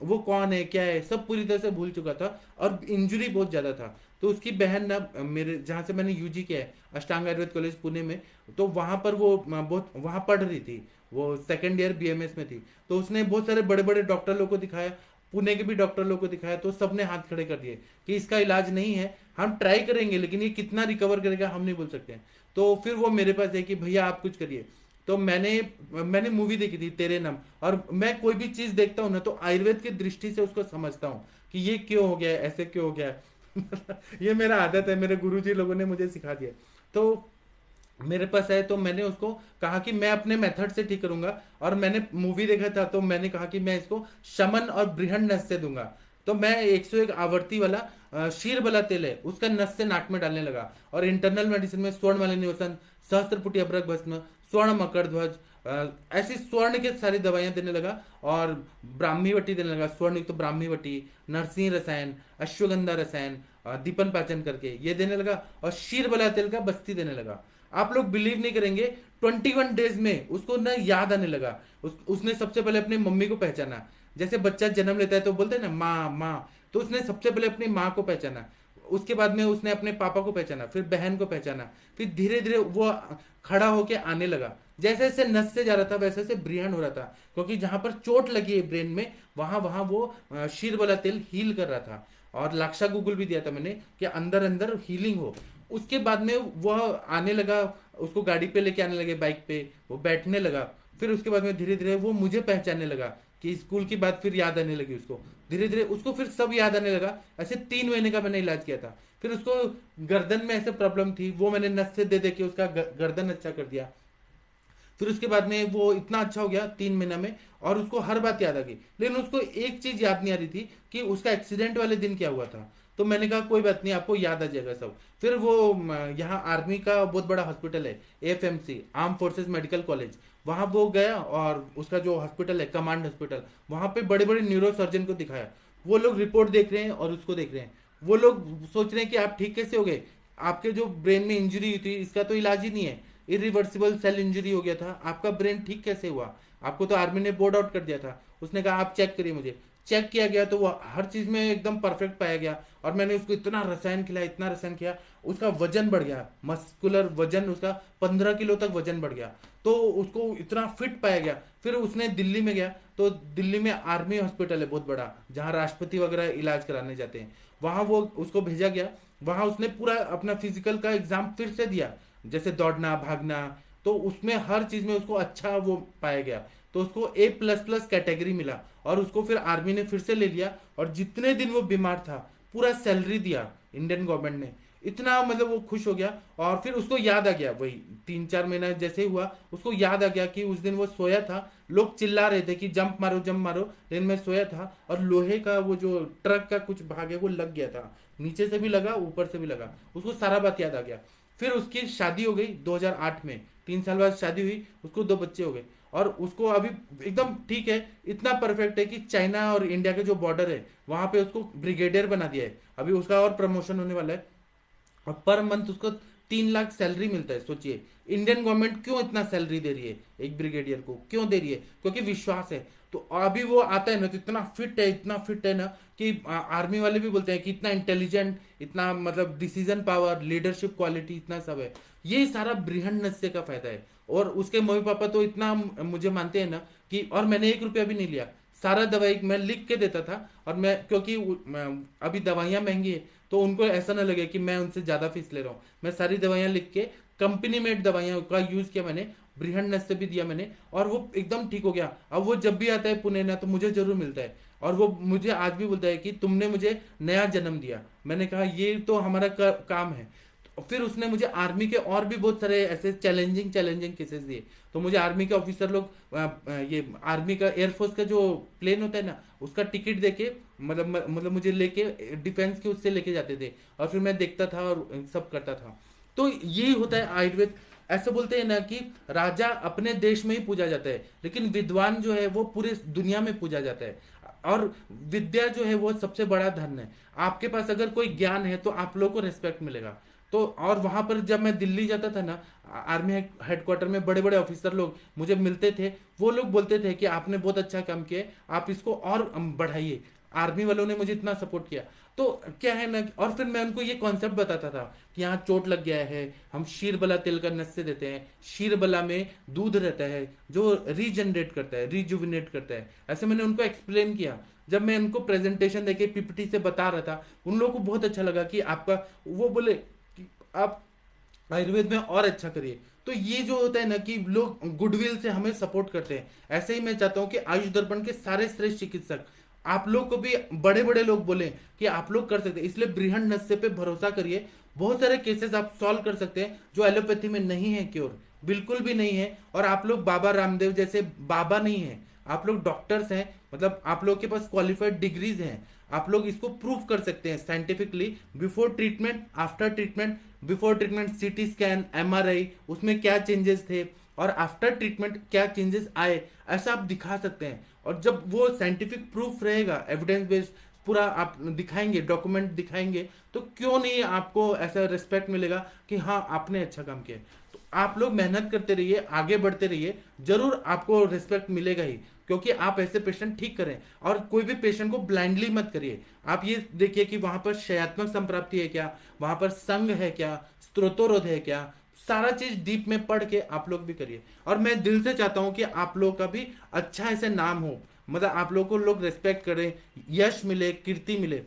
वो कौन है क्या है सब पूरी तरह से भूल चुका था, और इंजुरी बहुत ज्यादा था। तो उसकी बहन ना, मेरे जहाँ से मैंने यूजी किया है, अष्टांग आयुर्वेद कॉलेज पुणे में, तो वहां पर वो बहुत वहां पढ़ रही थी, वो सेकेंड ईयर बीएमएस में थी। तो उसने बहुत सारे बड़े बड़े डॉक्टर लोग को दिखाया, पुणे के भी डॉक्टर लोग को दिखाया, तो सबने हाथ खड़े कर दिए कि इसका इलाज नहीं है, हम ट्राई करेंगे लेकिन ये कितना रिकवर करेगा हम नहीं बोल सकते हैं। तो फिर वो मेरे पास है कि भैया आप कुछ करिए। तो मैंने मैंने मूवी देखी थी तेरे नाम, और मैं कोई भी चीज देखता हूँ ना, तो आयुर्वेद की दृष्टि से उसको समझता हूँ कि ये क्यों हो गया है, ऐसे क्यों हो गया है। ये मेरा आदत है, मेरे गुरुजी लोगों ने मुझे सिखा दिया। तो मेरे पास है, तो मैंने उसको कहा कि मैं अपने मेथड से ठीक करूंगा, और मैंने मूवी देखा था, तो मैंने कहा कि मैं इसको शमन और बृहन नस से दूंगा। तो मैं 101 आवर्ती वाला शीर वाला तेल है, उसका नस से नाक में डालने लगा, और इंटरनल मेडिसिन में स्वर्ण वाले निवसन, सहस्त्रपुटी अभ्रक भस्म, स्वर्ण मकर ध्वज, ऐसी स्वर्ण की सारी दवाइयां देने लगा, और ब्राह्मी वटी देने लगा, स्वर्ण युक्त तो ब्राह्मी वटी, नरसिंह रसायन, अश्वगंधा रसायन, दीपन पाचन करके ये देने लगा, और शीर वाला तेल का बस्ती देने लगा। आप लोग बिलीव नहीं करेंगे, 21 डेज में उसको ना याद आने लगा। उसने सबसे पहले अपनी मम्मी को पहचाना, जैसे बच्चा जन्म लेता है तो बोलते हैं ना माँ माँ, तो उसने सबसे पहले अपनी माँ को पहचाना, उसके बाद में उसने अपने पापा को पहचाना, फिर बहन को पहचाना, फिर धीरे धीरे वो खड़ा होके आने लगा। जैसे जैसे नस से जा रहा था वैसे वैसे ब्रिहन हो रहा था, क्योंकि जहां पर चोट लगी है ब्रेन में, वहां वहां वो शीर वाला तेल हील कर रहा था। और लाक्षा गूगल भी दिया था मैंने कि अंदर अंदर हीलिंग हो। उसके बाद में वह आने लगा, उसको गाड़ी पे लेके आने लगे, बाइक पे वो बैठने लगा। फिर उसके बाद में धीरे धीरे वो मुझे पहचानने लगा, कि स्कूल की बात फिर याद आने लगी उसको, धीरे धीरे उसको फिर सब याद आने लगा। ऐसे 3 महीने का मैंने इलाज किया था। फिर उसको गर्दन में ऐसे प्रॉब्लम थी, वो मैंने नस से दे दे के उसका गर्दन अच्छा कर दिया। फिर उसके बाद में वो इतना अच्छा हो गया 3 महीना में, और उसको हर बात याद आ गई, लेकिन उसको एक चीज याद नहीं आ रही थी कि उसका एक्सीडेंट वाले दिन क्या हुआ था। तो मैंने कहा कोई बात नहीं, आपको याद आ जाएगा सब। फिर वो यहाँ आर्मी का बहुत बड़ा हॉस्पिटल है, AFMC, arm forces medical college, वहां वो गया और उसका जो हॉस्पिटल है कमांड हॉस्पिटल, वहां पे बड़े बड़े न्यूरो सर्जन को दिखाया। वो लोग रिपोर्ट देख रहे हैं और उसको देख रहे हैं। वो लोग सोच रहे हैं कि आप ठीक कैसे हो गए, आपके जो ब्रेन में इंजरी हुई थी इसका तो इलाज ही नहीं है, इरिवर्सिबल सेल इंजरी हो गया था, आपका ब्रेन ठीक कैसे हुआ, आपको तो आर्मी ने बोर्ड आउट कर दिया था। उसने कहा आप चेक करिए मुझे। चेक किया गया तो वो हर चीज में एकदम परफेक्ट पाया गया। और मैंने उसको इतना रसायन खिलाया, इतना रसायन किया, उसका वजन बढ़ गया, मस्कुलर वजन उसका 15 किलो तक वजन बढ़ गया। तो उसको इतना फिट पाया गया। फिर उसने दिल्ली में गया, तो दिल्ली में आर्मी हॉस्पिटल है बहुत बड़ा, जहाँ राष्ट्रपति वगैरह इलाज कराने जाते हैं, वहां वो उसको भेजा गया। वहां उसने पूरा अपना फिजिकल का एग्जाम फिर से दिया, जैसे दौड़ना भागना, तो उसमें हर चीज में उसको अच्छा वो पाया गया। तो उसको A++ कैटेगरी मिला और उसको फिर आर्मी ने फिर से ले लिया। और जितने दिन वो बीमार था पूरा सैलरी दिया इंडियन गवर्नमेंट ने। इतना मतलब वो खुश हो गया। और फिर उसको याद आ गया, वही 3-4 महीना जैसे ही हुआ उसको याद आ गया कि उस दिन वो सोया था, लोग चिल्ला रहे थे कि जंप मारो जंप मारो, लेकिन मैं सोया था और लोहे का वो जो ट्रक का कुछ भाग है वो लग गया था, नीचे से भी लगा ऊपर से भी लगा। उसको सारा बात याद आ गया। फिर उसकी शादी हो गई 2008 में, 3 साल बाद शादी हुई, उसको 2 बच्चे हो गए। और उसको अभी एकदम ठीक है, इतना परफेक्ट है कि चाइना और इंडिया के जो बॉर्डर है वहां पे उसको ब्रिगेडियर बना दिया है। अभी उसका और प्रमोशन होने वाला है और पर मंथ उसको 3 लाख सैलरी मिलता है। सोचिए इंडियन गवर्नमेंट क्यों इतना सैलरी दे रही है एक ब्रिगेडियर को, क्यों दे रही है, क्योंकि विश्वास है। तो अभी वो आता है ना तो इतना फिट है, इतना फिट है ना कि आर्मी वाले भी बोलते हैं कि इतना इंटेलिजेंट, इतना मतलब डिसीजन पावर, लीडरशिप क्वालिटी, इतना सब है। ये सारा बृहन नस्य का फायदा है। और उसके मम्मी पापा तो इतना मुझे मानते हैं ना कि, और मैंने 1 रुपया भी नहीं लिया, सारा दवाई मैं लिख के देता था। और मैं क्योंकि अभी दवाइयाँ महंगी है, तो उनको ऐसा ना लगे कि मैं उनसे ज्यादा फीस ले रहा हूँ, मैं सारी दवाइयाँ लिख के, कंपनी मेड दवाइयाँ का यूज किया मैंने, बृहन नस्य भी दिया मैंने, और वो एकदम ठीक हो गया। अब वो जब भी आता है पुणे ना तो मुझे जरूर मिलता है। और वो मुझे आज भी बोलता है कि तुमने मुझे नया जन्म दिया। मैंने कहा ये तो हमारा काम है। तो फिर उसने मुझे आर्मी के और भी बहुत सारे ऐसे चैलेंजिंग चैलेंजिंग केसेस दिए। तो मुझे आर्मी के ऑफिसर लोग ये आर्मी का एयरफोर्स का जो प्लेन होता है ना उसका टिकट देके, मतलब मुझे लेके डिफेंस के उससे लेके जाते थे, और फिर मैं देखता था और सब करता था। तो ये होता है आयुर्वेद। ऐसे बोलते हैं ना कि राजा अपने देश में ही पूजा जाता है, लेकिन विद्वान जो है वो पूरे दुनिया में पूजा जाता है। और विद्या जो है वो सबसे बड़ा धन है। आपके पास अगर कोई ज्ञान है तो आप लोगों को रिस्पेक्ट मिलेगा। तो और वहां पर जब मैं दिल्ली जाता था ना, आर्मी हेडक्वार्टर में बड़े बड़े ऑफिसर लोग मुझे मिलते थे, वो लोग बोलते थे कि आपने बहुत अच्छा काम किया, आप इसको और बढ़ाइए। आर्मी वालों ने मुझे इतना सपोर्ट किया। तो क्या है ना, और फिर मैं उनको ये कॉन्सेप्ट बताता था कि यहाँ चोट लग गया है, हम शीरबला तेल का नस्य देते हैं, शीरबला में दूध रहता है जो रीजनरेट करता है, रिजुविनेट करता है। ऐसे मैंने उनको एक्सप्लेन किया। जब मैं उनको प्रेजेंटेशन देके पीपीटी से बता रहा था, उन लोगों को बहुत अच्छा लगा कि आपका, वो बोले कि आप आयुर्वेद में और अच्छा करिए। तो ये जो होता है ना कि लोग गुडविल से हमें सपोर्ट करते हैं। ऐसे ही मैं चाहता हूँ कि आयुष दर्पण के सारे श्रेष्ठ चिकित्सक आप लोग को भी, बड़े बड़े लोग बोले कि आप लोग कर सकते हैं, इसलिए बृहन नस्य पे भरोसा करिए। बहुत सारे केसेस आप सॉल्व कर सकते हैं जो एलोपैथी में नहीं है क्योर, बिल्कुल भी नहीं है। और आप लोग बाबा रामदेव जैसे बाबा नहीं है, आप लोग डॉक्टर्स हैं, मतलब आप लोग के पास क्वालिफाइड डिग्रीज हैं। आप लोग इसको प्रूव कर सकते हैं scientifically, before treatment, after treatment. Before treatment CT scan, MRI, उसमें क्या चेंजेस थे, और आफ्टर ट्रीटमेंट क्या चेंजेस आए, ऐसा आप दिखा सकते हैं। और जब वो साइंटिफिक प्रूफ रहेगा, एविडेंस बेस्ड पूरा आप दिखाएंगे, डॉक्यूमेंट दिखाएंगे, तो क्यों नहीं आपको ऐसा रिस्पेक्ट मिलेगा कि हाँ आपने अच्छा काम किया। तो आप लोग मेहनत करते रहिए, आगे बढ़ते रहिए, जरूर आपको रिस्पेक्ट मिलेगा ही, क्योंकि आप ऐसे पेशेंट ठीक करें। और कोई भी पेशेंट को ब्लाइंडली मत करिए। आप ये देखिए कि वहां पर शयात्मक संप्राप्ति है क्या, वहां पर संघ है क्या, स्त्रोतोरोध है क्या, सारा चीज डीप में पढ़ के आप लोग भी करिए। और मैं दिल से चाहता हूं कि आप लोग का भी अच्छा ऐसे नाम हो, मतलब आप लोग को लोग रेस्पेक्ट करें, यश मिले, कीर्ति मिले।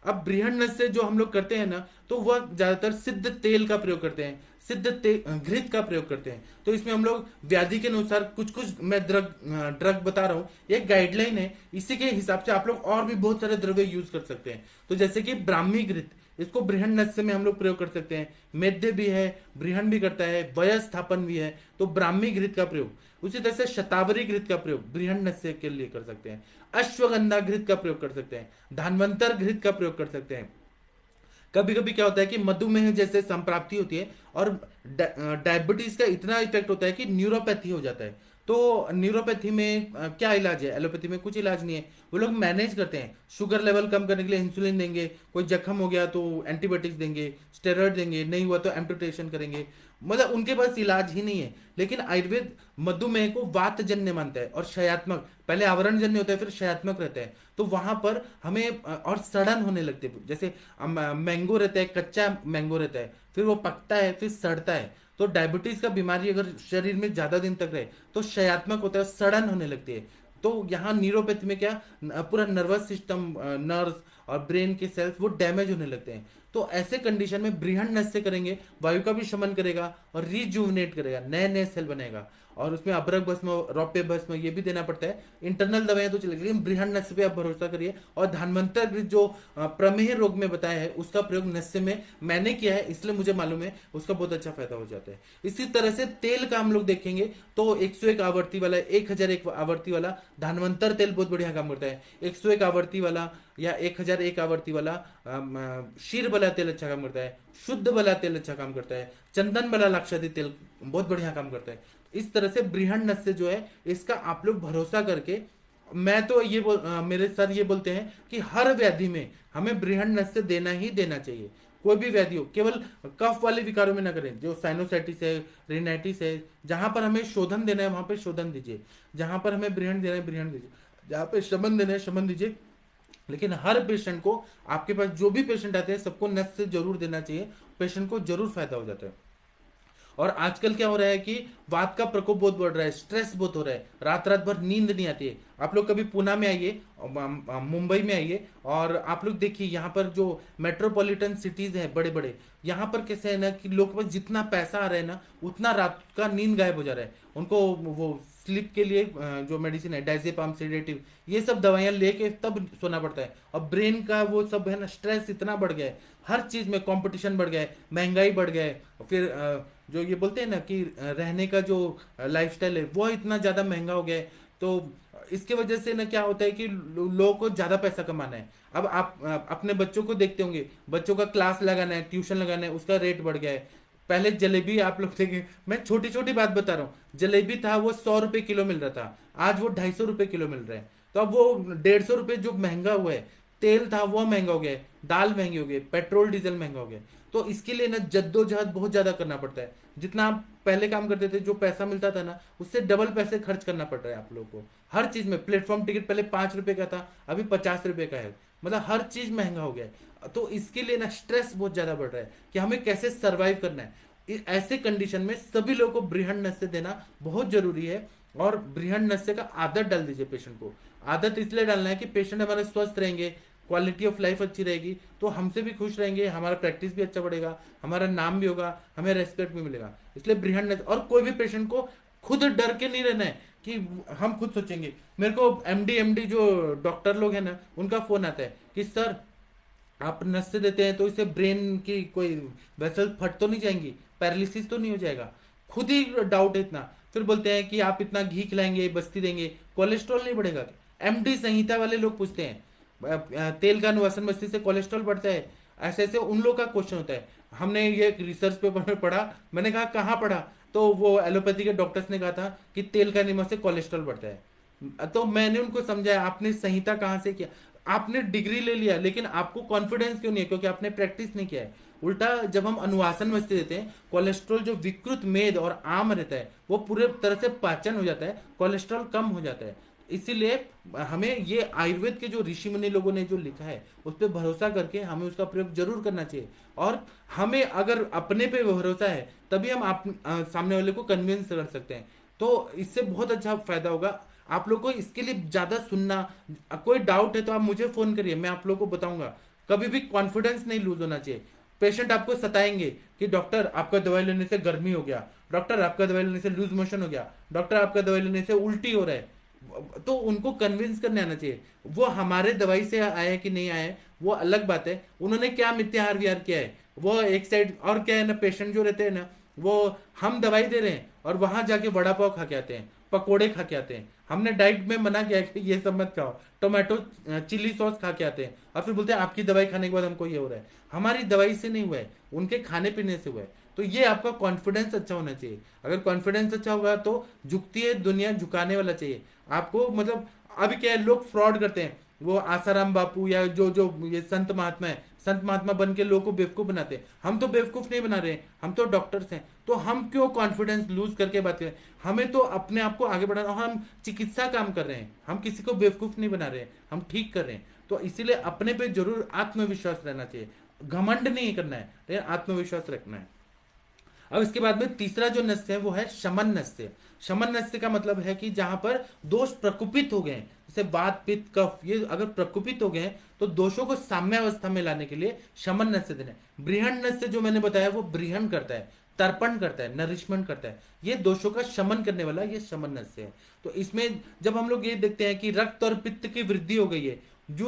अब बृहन नस्य जो हम लोग करते हैं ना, तो वह ज्यादातर सिद्ध तेल का प्रयोग करते हैं, सिद्ध घृत का प्रयोग करते हैं। तो इसमें हम लोग व्याधि के अनुसार कुछ कुछ, मैं ड्रग बता रहा हूँ, ये गाइडलाइन है, इसी के हिसाब से आप लोग और भी बहुत सारे द्रव्य यूज कर सकते हैं। तो जैसे कि ब्राह्मी घृत, इसको बृहन नस्य में हम लोग प्रयोग कर सकते हैं। मेद्य भी है, बृहन भी करता है, वयस्थापन भी है, तो ब्राह्मी घृत का प्रयोग। उसी तरह से शतावरी घृत का प्रयोग बृहन नस्य के लिए कर सकते हैं। अश्वगंधा घृत का प्रयोग कर सकते हैं, धानवंतर घृत का प्रयोग कर सकते हैं। कभी कभी क्या होता है कि मधुमेह जैसे संप्राप्ति होती है और डायबिटीज का इतना इफेक्ट होता है कि न्यूरोपैथी हो जाता है। तो न्यूरोपैथी में क्या इलाज है? एलोपैथी में कुछ इलाज नहीं है। वो लोग मैनेज करते हैं, शुगर लेवल कम करने के लिए इंसुलिन देंगे, कोई जख्म हो गया तो एंटीबायोटिक्स देंगे, स्टेरॉइड देंगे, नहीं हुआ तो एम्पुटेशन करेंगे। मतलब उनके पास इलाज ही नहीं है। लेकिन आयुर्वेद मधुमेह को वातजन्य मानता है और क्षयात्मक, पहले आवरण जन्य होता है फिर क्षयात्मक रहता है। तो वहां पर हमें और सड़न होने लगते हैं। जैसे मैंगो रहता है, कच्चा मैंगो रहता है, फिर वो पकता है, फिर सड़ता है। तो डायबिटीज का बीमारी अगर शरीर में ज्यादा दिन तक रहे तो क्षयात्मक होता है, सड़न होने लगती है। तो यहाँ न्यूरोपैथी में क्या, पूरा नर्वस सिस्टम, नर्व्स और ब्रेन के सेल्स वो डैमेज होने लगते हैं। तो ऐसे कंडीशन में बृहन नस से करेंगे, वायु का भी शमन करेगा और रिजुवनेट करेगा, नए नए सेल बनेगा। और उसमें अभ्रक भस्म, रौप्य भस्म ये भी देना पड़ता है। इंटरनल दवाएं तो चलेगी, लेकिन बृहन नस्य पे आप भरोसा करिए। और धन्वंतर जो प्रमेह रोग में बताया है उसका प्रयोग नस्य में मैंने किया है, इसलिए मुझे मालूम है, उसका बहुत अच्छा फायदा हो जाता है। इसी तरह से तेल का हम लोग देखेंगे तो 101 आवृत्ति वाला, 1001 आवृत्ति वाला धन्वंतर तेल बहुत बढ़िया काम करता है। 101 आवृत्ति वाला या 1001 आवृत्ति वाला शीर बला तेल अच्छा काम करता है। शुद्ध बला तेल अच्छा काम करता है। चंदन बला लाक्षादी तेल बहुत बढ़िया काम करता है। इस तरह से बृहन नस्य जो है इसका आप लोग भरोसा करके, मैं तो मेरे सर ये बोलते हैं कि हर व्याधि में हमें बृहन नस्य देना ही देना चाहिए। कोई भी व्याधि हो, केवल कफ वाले विकारों में ना करें। जो साइनोसाइटिस है, रिनाइटिस है, जहां पर हमें शोधन देना है वहां पे शोधन दीजिए, जहां पर हमें बृहन देना है बृहन दीजिए, जहां पे शमन देना है शमन दीजिए। लेकिन हर पेशेंट को, आपके पास जो भी पेशेंट आते हैं सबको नस से जरूर देना चाहिए, पेशेंट को जरूर फायदा हो जाता है। और आजकल क्या हो रहा है कि वात का प्रकोप बहुत बढ़ रहा है, स्ट्रेस बहुत हो रहा है, रात रात भर नींद नहीं आती है। आप लोग कभी पूना में आइए, मुंबई में आइए, और आप लोग देखिए यहाँ पर जो मेट्रोपॉलिटन सिटीज हैं बड़े बड़े, यहाँ पर कैसे है ना कि लोग के पास जितना पैसा आ रहा है ना उतना रात का नींद गायब हो जा रहा है। उनको वो स्लीप के लिए जो मेडिसिन है, डायजेपाम, सेडेटिव, ये सब दवाइयां लेके तब सोना पड़ता है। और ब्रेन का वो सब है ना, स्ट्रेस इतना बढ़ गया है, हर चीज में कंपटीशन बढ़ गया है, महंगाई बढ़ गया है। फिर जो ये बोलते हैं ना कि रहने का जो लाइफस्टाइल है वो इतना ज्यादा महंगा हो गया है। तो इसके वजह से ना क्या होता है कि लोगों को ज्यादा पैसा कमाना है। अब आप अपने बच्चों को देखते होंगे, बच्चों का क्लास लगाना है, ट्यूशन लगाना है, उसका रेट बढ़ गया है। पहले जलेबी आप लोग देखें, मैं छोटी छोटी बात बता रहा हूँ, जलेबी था वो 100 रुपए किलो मिल रहा था, आज वो 250 रुपए किलो मिल रहा है। तो अब वो 150 रुपए जो महंगा हुआ है, तेल था वो महंगा हो गया है, दाल महंगी हो गई, पेट्रोल डीजल महंगा हो गया। तो इसके लिए ना जद्दोजहद बहुत ज्यादा करना पड़ता है। जितना आप पहले काम करते थे, जो पैसा मिलता था ना, उससे डबल पैसे खर्च करना पड़ रहा है आप लोगों को। हर चीज में प्लेटफॉर्म टिकट पहले 5 रुपए का था, अभी 50 रुपए का है। मतलब हर चीज महंगा हो गया है। तो इसके लिए ना स्ट्रेस बहुत ज्यादा बढ़ रहा है कि हमें कैसे सरवाइव करना है। ऐसे कंडीशन में सभी लोगों को बृहन नस्य देना बहुत जरूरी है। और बृहन नस्य का आदत डाल दीजिए पेशेंट को। आदत इसलिए डालना है कि पेशेंट हमारे स्वस्थ रहेंगे, क्वालिटी ऑफ लाइफ अच्छी रहेगी, तो हमसे भी खुश रहेंगे, हमारा प्रैक्टिस भी अच्छा बढ़ेगा, हमारा नाम भी होगा, हमें रेस्पेक्ट भी मिलेगा। इसलिए बृहन नस्य, और कोई भी पेशेंट को खुद डर के नहीं रहना है कि हम खुद सोचेंगे। मेरे को एमडी जो डॉक्टर लोग हैं ना, उनका फोन आता है कि सर आप नस से देते हैं तो इससे ब्रेन की कोई वेसल फट तो नहीं जाएंगी, पैरालिसिस तो नहीं हो जाएगा? खुद ही डाउट है इतना। फिर बोलते हैं कि आप इतना घी खिलाएंगे, बस्ती देंगे, कोलेस्ट्रॉल नहीं बढ़ेगा? एमडी संहिता वाले लोग पूछते हैं, तेल का अनुवासन बस्ती से कोलेस्ट्रॉल बढ़ता है? ऐसे ऐसे उन लोग का क्वेश्चन होता है। हमने ये रिसर्च पेपर में पढ़ा, मैंने कहा कहाँ पढ़ा? तो वो एलोपैथी के डॉक्टर्स ने कहा था कि तेल का निमक से कोलेस्ट्रॉल बढ़ता है। तो मैंने उनको समझाया, आपने संहिता कहाँ से किया? आपने डिग्री ले लिया, लेकिन आपको कॉन्फिडेंस क्यों नहीं है? क्योंकि आपने प्रैक्टिस नहीं किया है। उल्टा जब हम अनुवासन वस्तु देते हैं, कोलेस्ट्रॉल जो विकृत मेद और आम रहता है वो पूरे तरह से पाचन हो जाता है, कोलेस्ट्रॉल कम हो जाता है। इसीलिए हमें ये आयुर्वेद के जो ऋषि मुनि लोगों ने जो लिखा है उस पर भरोसा करके हमें उसका प्रयोग जरूर करना चाहिए। और हमें अगर अपने पे भरोसा है तभी हम सामने वाले को कन्विंस कर सकते हैं। तो इससे बहुत अच्छा फायदा होगा आप लोग को। इसके लिए ज्यादा सुनना, कोई डाउट है तो आप मुझे फोन करिए, मैं आप लोग को बताऊंगा। कभी भी कॉन्फिडेंस नहीं लूज होना चाहिए। पेशेंट आपको सताएंगे कि डॉक्टर आपका दवाई लेने से गर्मी हो गया, डॉक्टर आपका दवाई लेने से लूज मोशन हो गया, डॉक्टर आपका दवाई लेने से उल्टी हो रहा है, तो उनको कन्विंस करने आना चाहिए। वो हमारे दवाई से आए कि नहीं आए वो अलग बात है, उन्होंने क्या मिथ्याहार विहार किया है वो एक साइड। और क्या है ना, पेशेंट जो रहते हैं ना वो हम दवाई दे रहे हैं और वहां जाके वड़ा पाव खा के आते हैं, पकोड़े खा के आते हैं। हमने डाइट में मना किया है कि ये सब मत खाओ, टोमेटो चिल्ली सॉस खा के आते हैं और फिर बोलते हैं आपकी दवाई खाने के बाद हमको ये हो रहा है। हमारी दवाई से नहीं हुआ है, उनके खाने पीने से हुआ है। तो ये आपका कॉन्फिडेंस अच्छा होना चाहिए। अगर कॉन्फिडेंस अच्छा होगा तो झुकती है दुनिया, झुकाने वाला चाहिए आपको। मतलब अभी क्या है, लोग फ्रॉड करते हैं, वो आसाराम बापू या जो जो ये संत महात्मा है, संत महात्मा बन के लोगों को बेवकूफ बनाते हैं। हम तो बेवकूफ नहीं बना रहे हैं, हम तो डॉक्टर्स हैं। तो हम क्यों कॉन्फिडेंस लूज करके बात करें? हमें तो अपने आप को आगे बढ़ाना, और हम चिकित्सा काम कर रहे हैं, हम किसी को बेवकूफ नहीं बना रहे हैं, हम ठीक कर रहे हैं। तो इसीलिए अपने पे जरूर आत्मविश्वास रहना चाहिए, घमंड नहीं करना है, लेकिन आत्मविश्वास रखना है। अब इसके बाद में तीसरा जो नस्य है वो है शमन नस्य। शमन नस्य का मतलब है कि जहां पर दोष प्रकुपित हो गए हैं, जैसे बात पित्त कफ, ये अगर प्रकुपित हो गए हैं तो दोषों को साम्य अवस्था में लाने के लिए शमन नस्य देना है। बृहण नस्य जो मैंने बताया वो बृहण करता है, तर्पण करता है, नरिशमेंट करता है। ये दोषों का शमन करने वाला ये शमन नस्य है। तो इसमें जब हम लोग ये देखते हैं कि रक्त और पित्त की वृद्धि हो गई है, जो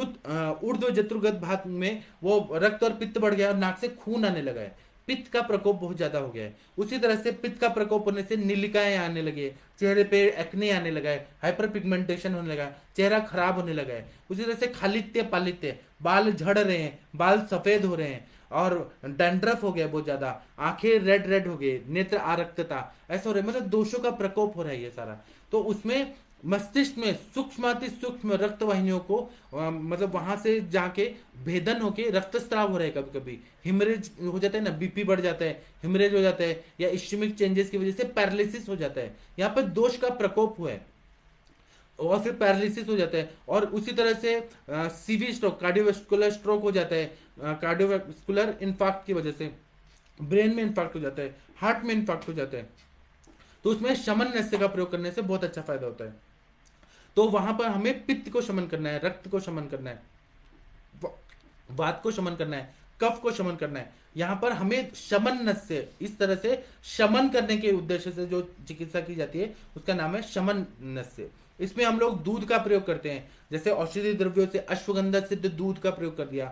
ऊर्ध्व जत्रुगत भाग में वो रक्त और पित्त बढ़ गया और नाक से खून आने लगा है, पित्त का प्रकोप बहुत ज्यादा हो गया है। उसी तरह से पित्त का प्रकोप होने से नीलिकाएं आने लगी है, चेहरे पे एक्ने आने लगा है, हाइपर पिगमेंटेशन होने लगा है, चेहरा खराब होने लगा है। उसी तरह से खालित्य पालित्य, बाल झड़ रहे हैं, बाल सफेद हो रहे हैं, और डैंड्रफ हो गया बहुत ज्यादा, आंखें रेड रेड हो गई, नेत्र आरक्तता, ऐसा हो रहा है। मतलब दोषों का प्रकोप हो रहा है ये सारा। तो उसमें मस्तिष्क में सूक्ष्माति सूक्ष्म रक्त वाहिनियों को मतलब वहां से जाके भेदन होके रक्तस्राव हो रहा है। कभी कभी हिमरेज हो जाता है ना, बीपी बढ़ जाता है, हिमरेज हो जाता है, या इस्चेमिक चेंजेस की वजह से पैरालिसिस हो जाता है। यहाँ पर दोष का प्रकोप हुआ है और फिर पैरालिसिस हो जाता है। और उसी तरह से सीवी स्ट्रोक, कार्डियोवास्कुलर स्ट्रोक हो जाता है, कार्डियोवास्कुलर इन्फार्क्ट की वजह से ब्रेन में इन्फार्क्ट हो जाता है, हार्ट में इन्फार्क्ट हो जाता है। तो उसमें शमन नस्य का प्रयोग करने से बहुत अच्छा फायदा होता है। तो वहां पर हमें पित्त को शमन करना है, रक्त को शमन करना है, वात को शमन करना है, कफ को शमन करना है। यहां पर हमें शमन नस्य, इस तरह से शमन करने के उद्देश्य से जो चिकित्सा की जाती है उसका नाम है शमन नस्य। इसमें हम लोग दूध का प्रयोग करते हैं, जैसे औषधि द्रव्यों से अश्वगंधा सिद्ध दूध का प्रयोग कर दिया।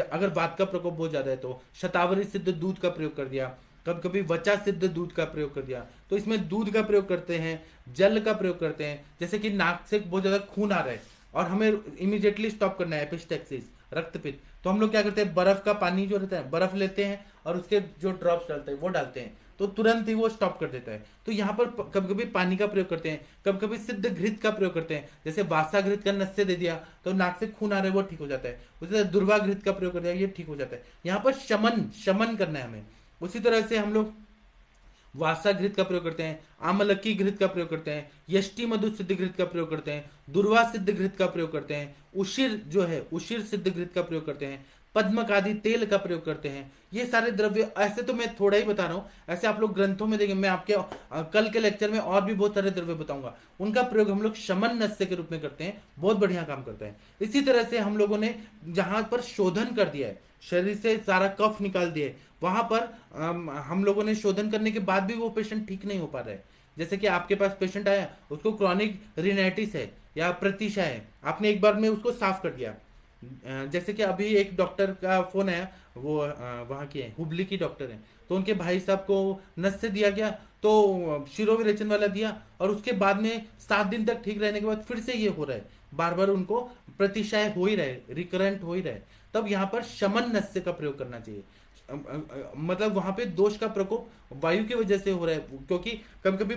अगर वात का प्रकोप बहुत ज्यादा है तो शतावरी सिद्ध दूध का प्रयोग कर दिया, कभी कभी वचा सिद्ध दूध का प्रयोग कर दिया। तो इसमें दूध का प्रयोग करते हैं, जल का प्रयोग करते हैं। जैसे कि नाक से बहुत ज्यादा खून आ रहा है और हमें इमीडिएटली स्टॉप करना है, एपिस्टेक्सिस, रक्तपित्त, तो हम लोग क्या करते हैं, बर्फ का पानी जो रहता है, बर्फ लेते हैं और उसके जो ड्रॉप्स डालते हैं वो डालते हैं, तो तुरंत ही वो स्टॉप कर देता है। तो यहाँ पर कभी कभी पानी का प्रयोग करते हैं, कभी कभी सिद्ध घृत का प्रयोग करते हैं। जैसे वासा घृत का नस्य दे दिया तो नाक से खून आ रहा है वो ठीक हो जाता है। उसी तरह दुर्वा घृत का प्रयोग कर दिया, ये ठीक हो जाता है। यहाँ पर शमन शमन करना है हमें। उसी तरह से हम लोग वासा घृत का प्रयोग करते हैं, आमलकी घृत का प्रयोग करते हैं, यष्टि मधु सिद्ध घृत का प्रयोग करते हैं, दुर्वा सिद्ध घृत का प्रयोग करते हैं, उशिर जो है उशिर सिद्ध घृत का प्रयोग करते हैं, पद्मक आदि तेल का प्रयोग करते हैं। ये सारे द्रव्य, ऐसे तो मैं थोड़ा ही बता रहा हूँ, ऐसे आप लोग ग्रंथों में देखेंगे। मैं आपके कल के लेक्चर में और भी बहुत सारे द्रव्य बताऊंगा, उनका प्रयोग हम लोग शमन नस्य के रूप में करते हैं, बहुत बढ़िया काम करता है। इसी तरह से हम लोगों ने जहां पर शोधन कर दिया है, शरीर से सारा कफ निकाल दिए, वहां पर हम लोगों ने शोधन करने के बाद भी वो पेशेंट ठीक नहीं हो पा रहा है। जैसे कि आपके पास पेशेंट आया, उसको क्रॉनिक रिनाइटिस है या प्रतिशा है, आपने एक बार में उसको साफ कर दिया। जैसे कि अभी एक डॉक्टर का फोन आया, वो वहाँ के हैं, हुबली की डॉक्टर हैं, तो उनके भाई साहब को नस्य दिया गया, तो शिरोविरेचन वाला दिया, और उसके बाद में 7 दिन तक ठीक रहने के बाद फिर से ये हो रहा है, बार बार उनको प्रतिशय हो ही रहे, रिकरेंट हो ही रहे। तब यहाँ पर शमन नस्य का प्रयोग करना चाहिए। मतलब वहां पे दोष का प्रकोप वायु की वजह से हो रहा है, क्योंकि कभी कभी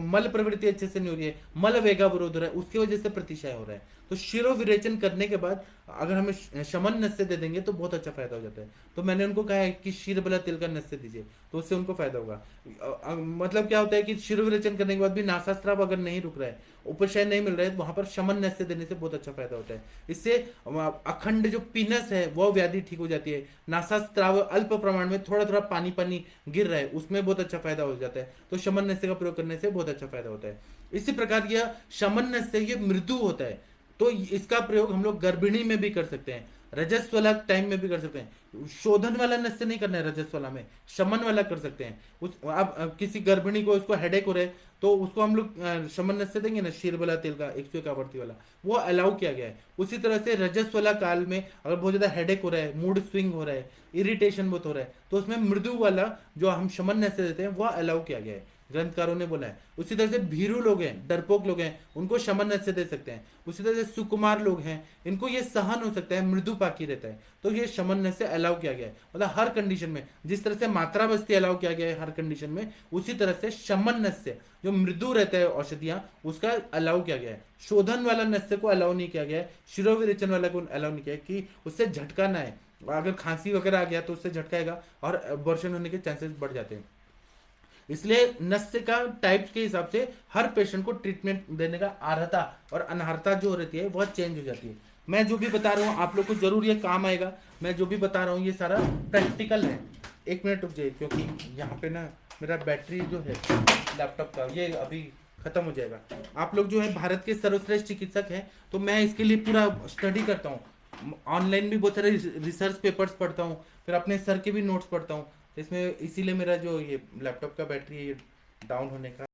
मल प्रवृत्ति अच्छे से नहीं हो रही है, मल वेगावरोध हो रहा है, उसकी वजह से प्रतिशय हो रहा है। तो शिरो विरेचन करने के बाद अगर हमें शमन नस्य दे देंगे तो बहुत अच्छा फायदा हो जाता है। तो मैंने उनको कहा है कि क्षीरबला तिल का नस्य दीजिए, तो उससे उनको फायदा होगा। मतलब क्या होता है कि शिरो विरेचन करने के बाद भी नासास्राव अगर नहीं रुक रहा है, उपशय नहीं मिल रहा है, वहां पर शमन नस्य देने से बहुत अच्छा फायदा होता है। इससे अखंड जो पीनस है वो व्याधि ठीक हो जाती है। नासास्राव अल्प प्रमाण में थोड़ा थोड़ा पानी पानी गिर रहा है, उसमें बहुत अच्छा फायदा हो जाता है। तो शमन नस्य का प्रयोग करने से बहुत अच्छा फायदा होता है। इसी प्रकार यह शमन नस्य ये मृदु होता है, तो इसका प्रयोग हम लोग गर्भिणी में भी कर सकते हैं। रजस वाला टाइम में भी कर सकते हैं। शोधन वाला नस्य नहीं करना है, रजस वाला में शमन वाला कर सकते हैं। उस अब किसी गर्भिणी को उसको हेडेक हो रहा है तो उसको हम लोग शमन नस्य देंगे ना, शीर वाला तेल का 101 आवर्ती वाला, वो अलाउ किया गया है। उसी तरह से रजस वाला काल में अगर बहुत ज्यादा हेडेक हो रहा है, मूड स्विंग हो रहा है, इरिटेशन बहुत हो रहा है, तो उसमें मृदु वाला जो हम शमन नस्य देते हैं वह अलाउ किया गया है, ग्रंथकारों ने बोला है। उसी तरह से भीरू लोग हैं, डरपोक लोग हैं, उनको शमन नस्य दे सकते हैं। उसी तरह से सुकुमार लोग हैं, इनको ये सहन हो सकता है, मृदु पाकी रहता है, तो ये शमन नस्य अलाउ किया गया है। मतलब हर कंडीशन में, जिस तरह से मात्रा बस्ती अलाउ किया गया है हर कंडीशन में, उसी तरह से शमन नस्य जो मृदु रहता है औषधियां, उसका अलाउ किया गया है। शोधन वाला नस्य को अलाउ नहीं किया गया है, शिरोविरेचन वाला को अलाउ नहीं किया है कि उससे झटका ना है। अगर खांसी वगैरह आ गया तो उससे झटकाएगा और अबॉर्शन होने के चांसेस बढ़ जाते हैं। इसलिए नस्य का टाइप्स के हिसाब से हर पेशेंट को ट्रीटमेंट देने का अर्हता और अनर्हता जो रहती है वह चेंज हो जाती है। मैं जो भी बता रहा हूँ आप लोग को जरूर ये काम आएगा। मैं जो भी बता रहा हूँ ये सारा प्रैक्टिकल है। एक मिनट रुक जाइए, क्योंकि यहाँ पे ना मेरा बैटरी जो है लैपटॉप का ये अभी खत्म हो जाएगा। आप लोग जो है भारत के सर्वश्रेष्ठ चिकित्सक हैं, तो मैं इसके लिए पूरा स्टडी करता हूँ, ऑनलाइन भी बहुत सारे रिसर्च पेपर्स पढ़ता हूँ, फिर अपने सर के भी नोट्स पढ़ता हूँ। इसमें इसीलिए मेरा जो ये लैपटॉप का बैटरी है ये डाउन होने का